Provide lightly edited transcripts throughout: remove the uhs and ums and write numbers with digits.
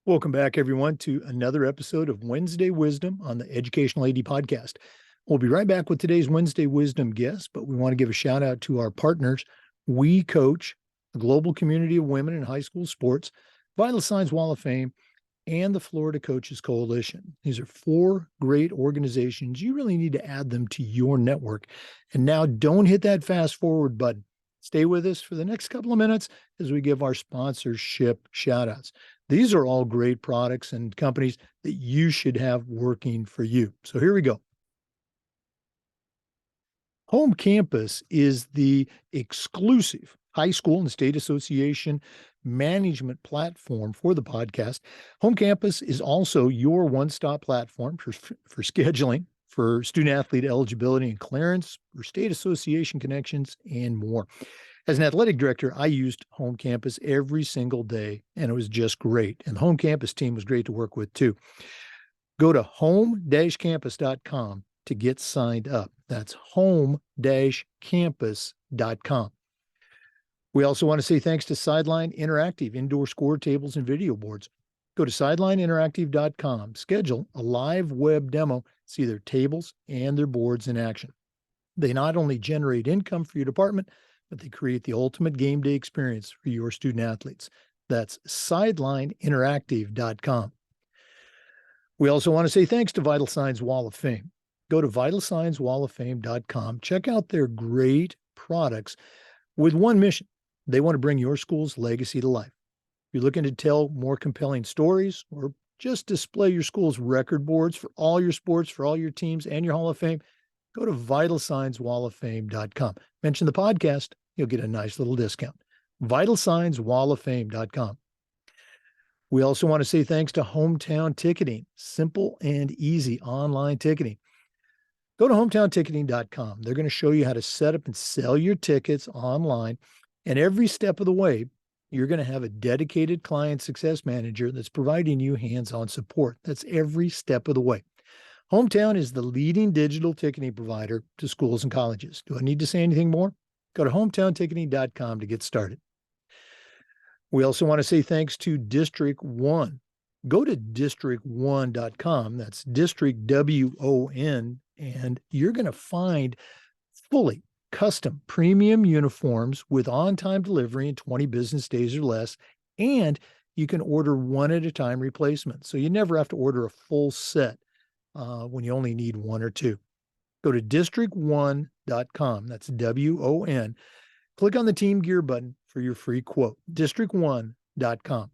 Welcome back, everyone, to another episode of Wednesday Wisdom on the Educational AD Podcast. We'll be right back with today's Wednesday Wisdom guest, but we want to give a shout out to our partners. We Coach, a global community of women in high school sports, Vital Signs Wall of Fame, and the Florida Coaches Coalition. These are four great organizations. You really need to add them to your network. And now don't hit that fast forward button. Stay with us for the next couple of minutes as we give our sponsorship shout outs. These are all great products and companies that you should have working for you. So here we go. Home Campus is the exclusive high school and state association management platform for the podcast. Home Campus is also your one-stop platform for scheduling, for student athlete eligibility and clearance, for state association connections, and more. As an athletic director, I used Home Campus every single day, and it was just great. And the Home Campus team was great to work with, too. Go to home-campus.com to get signed up. That's home-campus.com. We also want to say thanks to Sideline Interactive, indoor score tables and video boards. Go to sidelineinteractive.com, schedule a live web demo, see their tables and their boards in action. They not only generate income for your department, but they create the ultimate game day experience for your student athletes. That's sidelineinteractive.com. We also want to say thanks to Vital Signs Wall of Fame. Go to vitalsignswalloffame.com. Check out their great products with one mission. They want to bring your school's legacy to life. If you're looking to tell more compelling stories or just display your school's record boards for all your sports, for all your teams, and your Hall of Fame, go to vitalsignswalloffame.com. Mention the podcast, you'll get a nice little discount. vitalsignswalloffame.com. We also want to say thanks to Hometown Ticketing, simple and easy online ticketing. Go to hometownticketing.com. They're going to show you how to set up and sell your tickets online. And every step of the way, you're going to have a dedicated client success manager that's providing you hands-on support. That's every step of the way. Hometown is the leading digital ticketing provider to schools and colleges. Do I need to say anything more? Go to hometownticketing.com to get started. We also want to say thanks to District 1. Go to district1.com. That's District WON, and you're going to find fully custom premium uniforms with on-time delivery in 20 business days or less, and you can order one-at-a-time replacements. So you never have to order a full set when you only need one or two. Go to district1.com. That's WON. Click on the Team Gear button for your free quote. District1.com.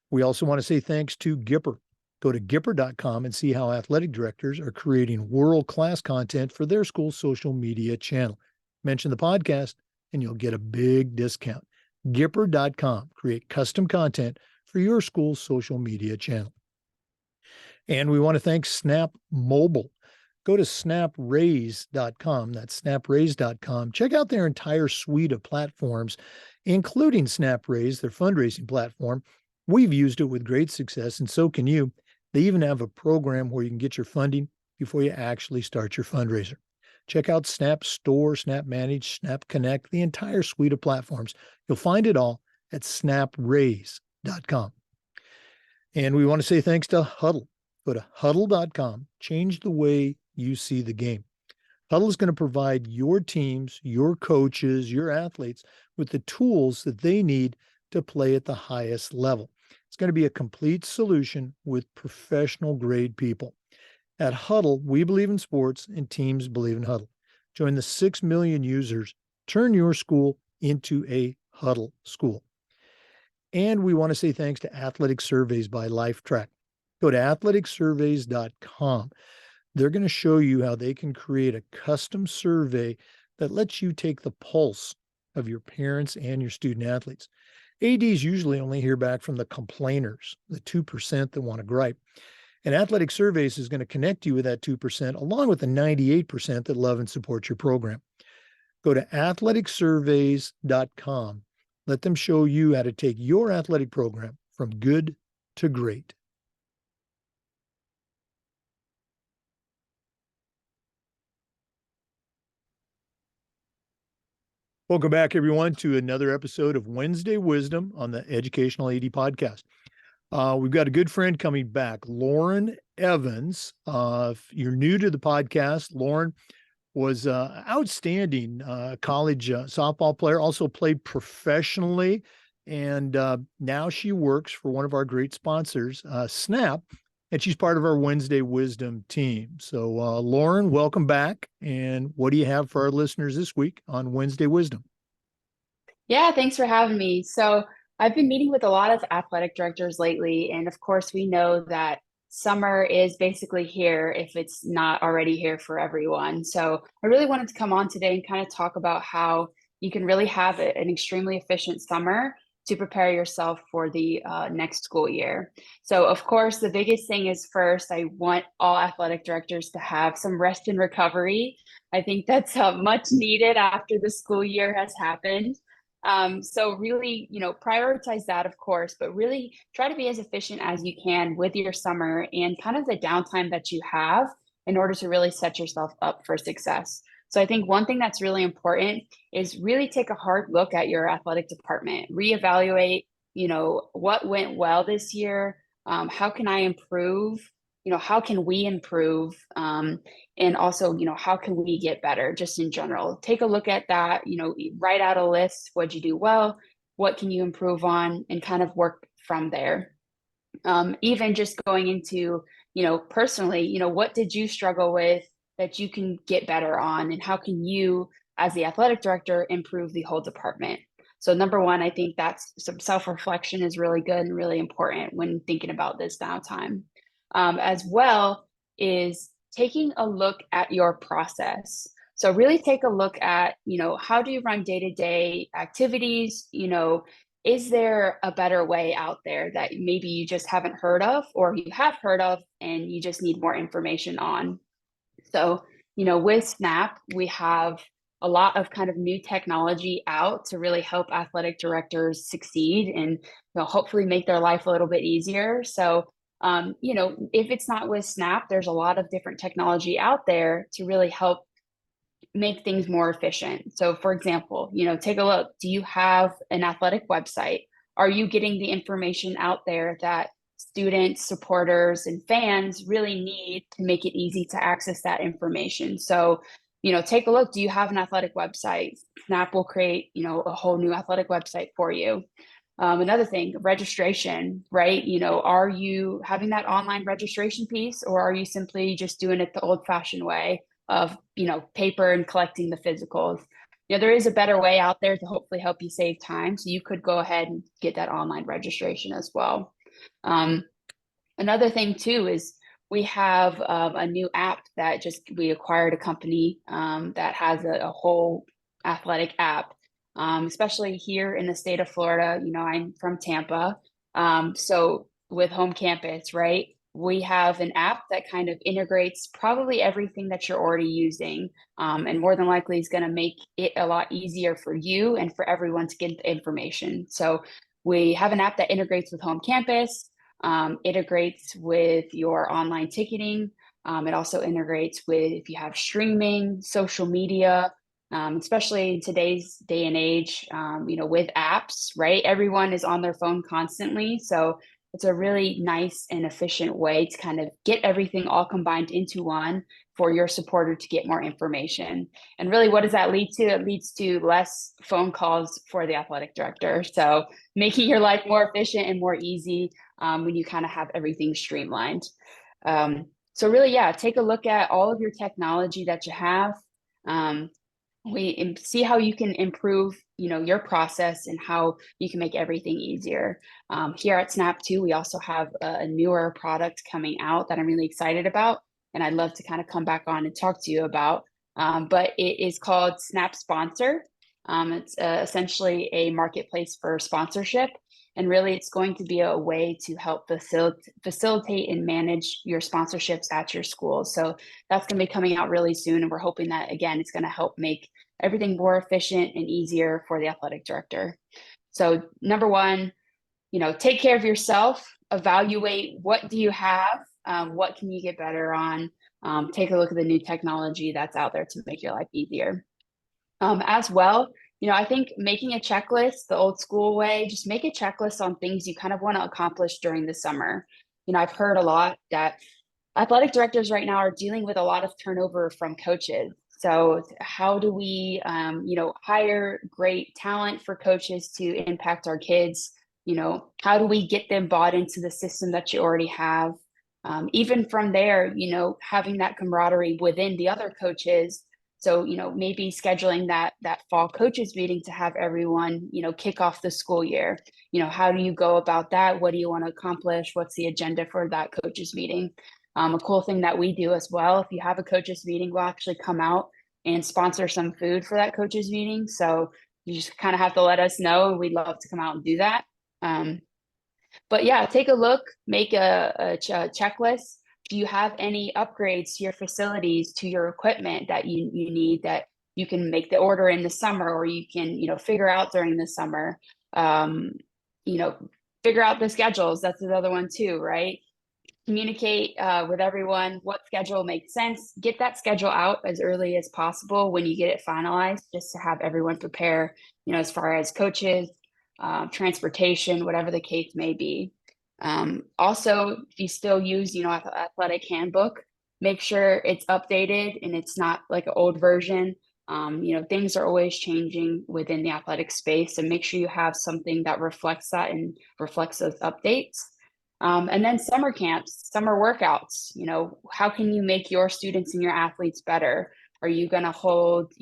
We also want to say thanks to Gipper. Go to Gipper.com and see how athletic directors are creating world-class content for their school's social media channel. Mention the podcast and you'll get a big discount. Gipper.com. Create custom content for your school's social media channel. And we want to thank SNAPMobile. Go to snapraise.com. That's snapraise.com. Check out their entire suite of platforms, including SnapRaise, their fundraising platform. We've used it with great success, and so can you. They even have a program where you can get your funding before you actually start your fundraiser. Check out Snap Store, Snap Manage, Snap Connect, the entire suite of platforms. You'll find it all at snapraise.com. And we want to say thanks to Huddle. Go to huddle.com. Change the way you see the game. Huddle is going to provide your teams, your coaches, your athletes with the tools that they need to play at the highest level. It's going to be a complete solution with professional grade people. At Huddle, we believe in sports and teams believe in Huddle. Join the 6 million users. Turn your school into a Huddle school. And we want to say thanks to Athletic Surveys by LifeTrack. Go to athleticsurveys.com. They're going to show you how they can create a custom survey that lets you take the pulse of your parents and your student athletes. ADs usually only hear back from the complainers, the 2% that want to gripe. And Athletic Surveys is going to connect you with that 2%, along with the 98% that love and support your program. Go to athleticsurveys.com. Let them show you how to take your athletic program from good to great. Welcome back, everyone, to another episode of Wednesday Wisdom on the Educational AD Podcast. We've got a good friend coming back, Lauren Evans. If you're new to the podcast, Lauren was outstanding college softball player, also played professionally. And now she works for one of our great sponsors, Snap, and she's part of our Wednesday Wisdom team. So, Lauren, welcome back. And what do you have for our listeners this week on Wednesday Wisdom? Yeah, thanks for having me. So, I've been meeting with a lot of athletic directors lately, and of course, we know that summer is basically here if it's not already here for everyone. So, I really wanted to come on today and kind of talk about how you can really have an extremely efficient summer to prepare yourself for the next school year. So, of course, the biggest thing is first, I want all athletic directors to have some rest and recovery. I think that's much needed after the school year has happened. So really, prioritize that, of course, but really try to be as efficient as you can with your summer and kind of the downtime that you have in order to really set yourself up for success. So I think one thing that's really important is really take a hard look at your athletic department, reevaluate, what went well this year. How can I improve? How can we improve? And also, how can we get better just in general? Take a look at that, write out a list. What'd you do well? What can you improve on? And kind of work from there. Even just going into, personally, what did you struggle with that you can get better on? And how can you, as the athletic director, improve the whole department? So, number one, I think that's some self reflection is really good and really important when thinking about this downtime. As well, is taking a look at your process. So really take a look at, how do you run day-to-day activities? Is there a better way out there that maybe you just haven't heard of or you have heard of and you just need more information on? So, with Snap, we have a lot of kind of new technology out to really help athletic directors succeed and hopefully make their life a little bit easier. So, if it's not with Snap, there's a lot of different technology out there to really help make things more efficient. So, for example, take a look. Do you have an athletic website? Are you getting the information out there that students, supporters, and fans really need to make it easy to access that information? So, take a look. Do you have an athletic website? Snap will create, a whole new athletic website for you. Another thing, registration, right? Are you having that online registration piece or are you simply just doing it the old fashioned way of, paper and collecting the physicals? There is a better way out there to hopefully help you save time. So you could go ahead and get that online registration as well. Um, Another thing too is we have a new app that we acquired a company that has a whole athletic app, especially here in the state of Florida. I'm from Tampa. So with home campus, right? We have an app that kind of integrates probably everything that you're already using, and more than likely is going to make it a lot easier for you and for everyone to get the information. So we have an app that integrates with home campus, integrates with your online ticketing. It also integrates with if you have streaming, social media, especially in today's day and age, with apps, right? Everyone is on their phone constantly. So it's a really nice and efficient way to kind of get everything all combined into one for your supporter to get more information. And really, what does that lead to? It leads to less phone calls for the athletic director. So making your life more efficient and more easy when you kind of have everything streamlined. So really, yeah, take a look at all of your technology that you have. We see how you can improve, your process and how you can make everything easier. Here at Snap too, we also have a newer product coming out that I'm really excited about, and I'd love to kind of come back on and talk to you about. But it is called Snap Sponsor. It's essentially a marketplace for sponsorship. And really, it's going to be a way to help facilitate and manage your sponsorships at your school. So that's going to be coming out really soon. And we're hoping that, again, it's going to help make everything more efficient and easier for the athletic director. So number one, take care of yourself, evaluate what do you have, what can you get better on, take a look at the new technology that's out there to make your life easier. As well, I think making a checklist the old school way, just make a checklist on things you kind of want to accomplish during the summer. I've heard a lot that athletic directors right now are dealing with a lot of turnover from coaches. So how do we, hire great talent for coaches to impact our kids? How do we get them bought into the system that you already have? Even from there, having that camaraderie within the other coaches. So, maybe scheduling that fall coaches meeting to have everyone, kick off the school year. How do you go about that? What do you want to accomplish? What's the agenda for that coaches meeting? A cool thing that we do as well, if you have a coaches meeting, we'll actually come out and sponsor some food for that coaches meeting. So you just kind of have to let us know, and we'd love to come out and do that. But yeah, take a look, make a checklist. Do you have any upgrades to your facilities, to your equipment that you need that you can make the order in the summer, or you can, figure out during the summer? Um, you know, Figure out the schedules. That's another one too, right? Communicate with everyone what schedule makes sense. Get that schedule out as early as possible when you get it finalized, just to have everyone prepare, as far as coaches, transportation, whatever the case may be. Also, if you still use, athletic handbook, make sure it's updated and it's not like an old version. Things are always changing within the athletic space, and make sure you have something that reflects that and reflects those updates. And then summer camps, summer workouts, how can you make your students and your athletes better? Are you going to hold,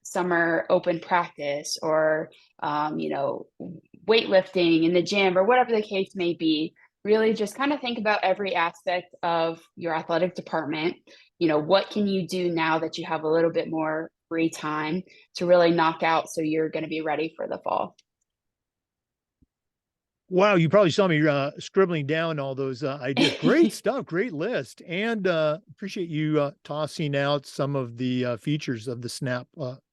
summer open practice, or, weightlifting in the gym, or whatever the case may be? Really just kind of think about every aspect of your athletic department. What can you do now that you have a little bit more free time to really knock out so you're going to be ready for the fall? Wow, you probably saw me scribbling down all those ideas. Great stuff, great list, and appreciate you tossing out some of the features of the Snap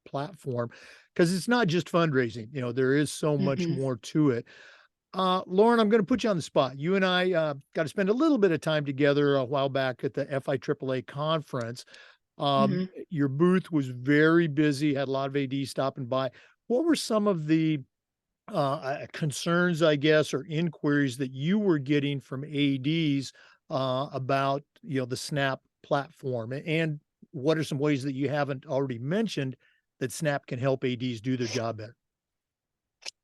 platform, because it's not just fundraising. There is so much Mhm, more to it. Lauren, I'm going to put you on the spot. You and I got to spend a little bit of time together a while back at the FIAAA conference. mhm. Your booth was very busy, had a lot of AD stopping by. What were some of the concerns, I guess, or inquiries that you were getting from ADs about, the Snap platform? And what are some ways that you haven't already mentioned that Snap can help ADs do their job better?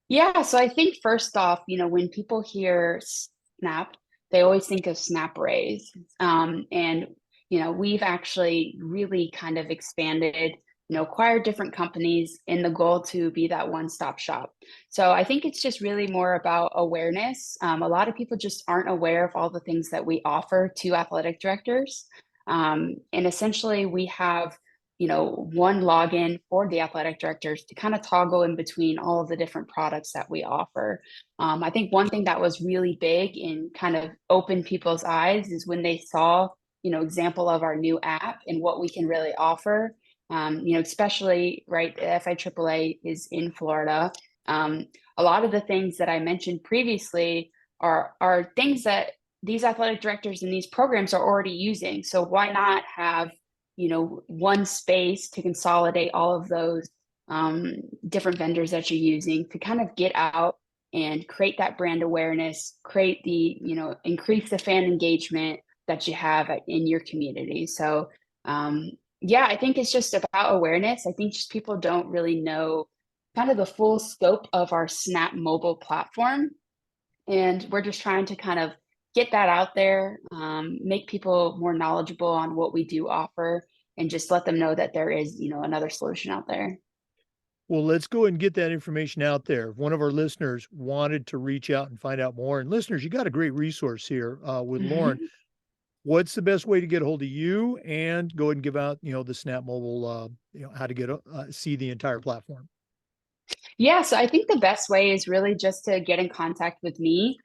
Yeah, so I think first off, when people hear SNAP, they always think of SNAP Raise. And, we've actually really kind of expanded, acquired different companies in the goal to be that one-stop shop. So I think it's just really more about awareness. A lot of people just aren't aware of all the things that we offer to athletic directors. And essentially, we have one login for the athletic directors to kind of toggle in between all of the different products that we offer. I think one thing that was really big and kind of opened people's eyes is when they saw, example of our new app and what we can really offer. Especially right, FIAAA is in Florida. A lot of the things that I mentioned previously are things that these athletic directors and these programs are already using. So why not have one space to consolidate all of those different vendors that you're using to kind of get out and create that brand awareness, create the, increase the fan engagement that you have in your community. So, yeah, I think it's just about awareness. I think just people don't really know kind of the full scope of our SNAPmobile platform. And we're just trying to kind of get that out there, make people more knowledgeable on what we do offer, and just let them know that there is, another solution out there. Well, let's go and get that information out there. If one of our listeners wanted to reach out and find out more, and listeners, you got a great resource here with Lauren. Mhm. What's the best way to get a hold of you, and go ahead and give out, the Snap Mobile, how to get see the entire platform? Yeah, so I think the best way is really just to get in contact with me.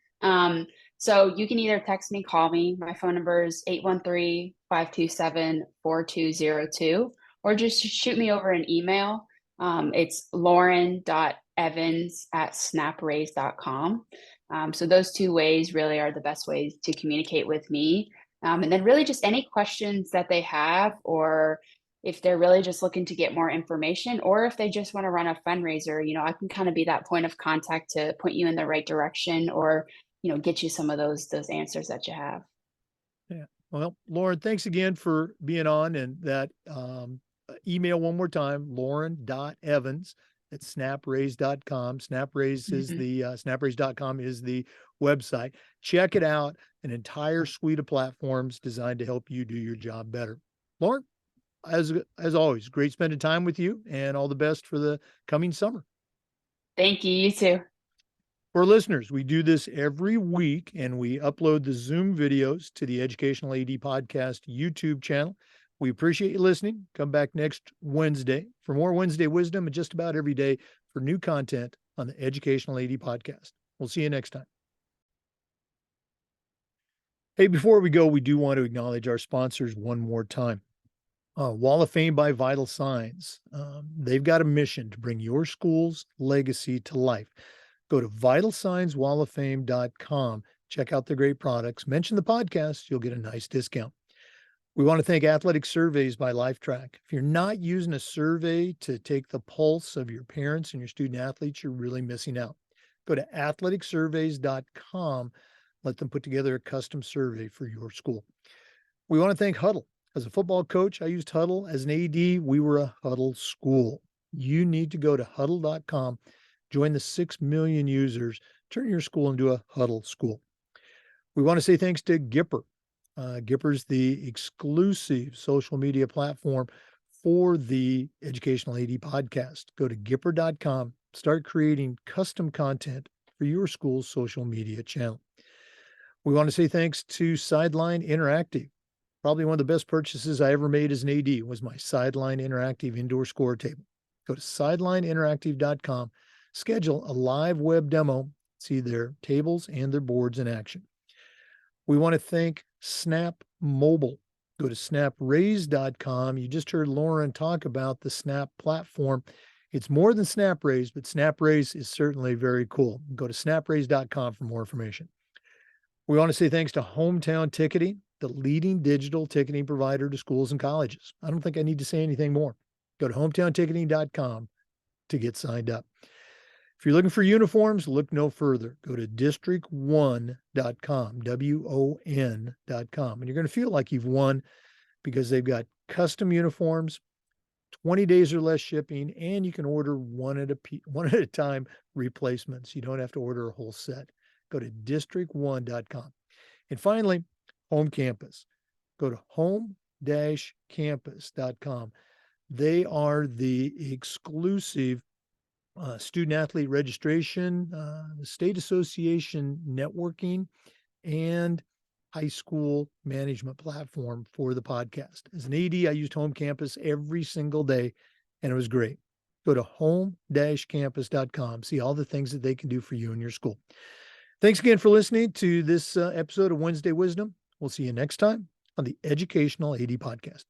So you can either text me, call me. My phone number is 813-527-4202, or just shoot me over an email. It's lauren.evans@snapraise.com. So those two ways really are the best ways to communicate with me. And then really just any questions that they have, or if they're really just looking to get more information, or if they just want to run a fundraiser, I can kind of be that point of contact to point you in the right direction, or, get you some of those answers that you have. Yeah. Well, Lauren, thanks again for being on, and that email one more time, lauren.evans at snapraise.com. Snapraise is Mhm. the snapraise.com is the website. Check it out. An entire suite of platforms designed to help you do your job better. Lauren, as always, great spending time with you, and all the best for the coming summer. Thank you. You too. For listeners, we do this every week and we upload the Zoom videos to the Educational AD Podcast YouTube channel. We appreciate you listening. Come back next Wednesday for more Wednesday wisdom and just about every day for new content on the Educational AD Podcast. We'll see you next time. Hey, before we go, we do want to acknowledge our sponsors one more time. Wall of Fame by Vital Signs. They've got a mission to bring your school's legacy to life. Go to vitalsignswalloffame.com. Check out the great products. Mention the podcast, you'll get a nice discount. We want to thank Athletic Surveys by LifeTrack. If you're not using a survey to take the pulse of your parents and your student athletes, you're really missing out. Go to athleticsurveys.com. Let them put together a custom survey for your school. We want to thank Huddle. As a football coach, I used Huddle. As an AD, we were a Huddle school. You need to go to huddle.com, join the 6 million users, turn your school into a Huddle school. We want to say thanks to Gipper. Gipper's the exclusive social media platform for the Educational AD Podcast. Go to Gipper.com, start creating custom content for your school's social media channel. We want to say thanks to Sideline Interactive. Probably one of the best purchases I ever made as an AD was my Sideline Interactive indoor score table. Go to sidelineinteractive.com, schedule a live web demo, see their tables and their boards in action. We want to thank SNAPMobile. Go to snapraise.com. You just heard Lauren talk about the Snap platform. It's more than SnapRaise, but SnapRaise is certainly very cool. Go to snapraise.com for more information. We want to say thanks to Hometown Ticketing, the leading digital ticketing provider to schools and colleges. I don't think I need to say anything more. Go to hometownticketing.com to get signed up. If you're looking for uniforms, look no further. Go to district1.com, WON.com, and you're going to feel like you've won because they've got custom uniforms, 20 days or less shipping, and you can order one at a time replacements. You don't have to order a whole set. Go to district1.com. And finally, Home Campus. Go to home-campus.com. They are the exclusive student athlete registration, state association networking, and high school management platform for the podcast. As an AD, I used Home Campus every single day, and it was great. Go to home-campus.com. See all the things that they can do for you and your school. Thanks again for listening to this episode of Wednesday Wisdom. We'll see you next time on the Educational AD Podcast.